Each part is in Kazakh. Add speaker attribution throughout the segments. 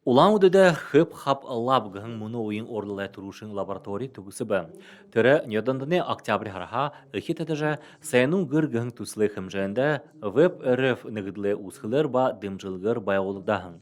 Speaker 1: Улан үдэдэ хөп хап лаб гэн муну уин ордалай турушин лабораторий тугусыбы. Төрі ньодандыны октябрь хараха эхит этаже сайну гыр гэн туслы хэмжәндә веб РФ нігідлі усхылыр ба дымжылгыр байғолыдахын.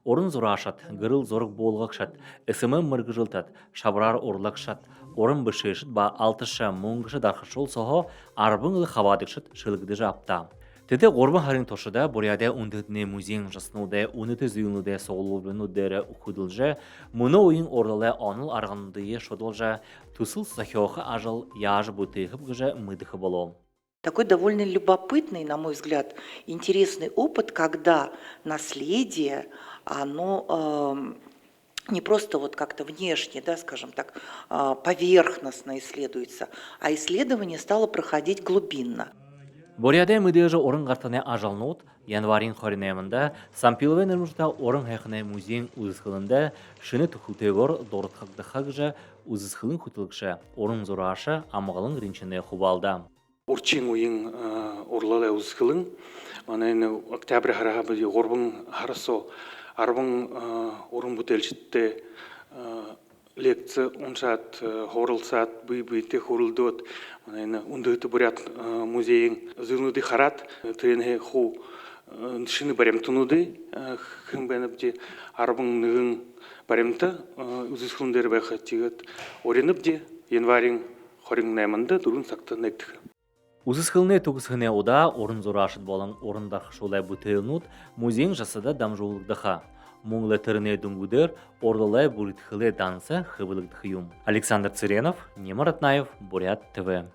Speaker 1: Орын зурашат, гырыл зорг болғақшат, ісімі мыргыжылтат, шабрар орлақшат, орын бішешіт ба алтыша мұңғышы дархышол соғо арбыңылы хавадықшыт шылгыды жапта. Теде горбан харин тошыда буряде ундытны музейн жаснуде уныты зюнуде соғылуыны дәрі ұқыдылжа, мұны ойын ордалы аныл арғандыйы шодылжа, тусыл сахиоха ажал яж бұтыхып гыжа мыдыхы болом.
Speaker 2: Такой довольно любопытный, на мой взгляд, интересный опыт, когда наследие, оно не просто вот как-то внешне, да, скажем так, поверхностно исследуется, а исследование стало проходить глубинно.
Speaker 1: Буряде мыдыжы орын қартыне ажалнут, январин хоринемында, сампиловен үрмішта орын хәқіне музейн ұзысқылында шыны тұхутегор дорытқақдыққа ұзысқылын құтылықшы, орын зұрашы амығылың ринчіне хубалда.
Speaker 3: Урчин уин урлалай узгылын, манайны октябрь хараха били горбын харасо, арбын урын бутелчитте лекция уншат, хорылсат, бый-быйте хорылдот, манайны ундыты бурят музейин зылнуды харат, тренге ху шыны барем тунуды, хымбеніпде арбын нығын баремті, узысқылындары байқа тегет, ореніпде январин хорин найманды дұрын сақты нектігі.
Speaker 1: Узысқылыны туғысқыны ода орын зұрашыт болын орындақ шолай бұтылынут музейн жасыда дамжуылықдыға. Мұңлы түріне дүнгудер ордалай бұрытқылы данса хыбылықдықы юм. Александр Цыренов, Немар Атнаев, Бурят ТВ.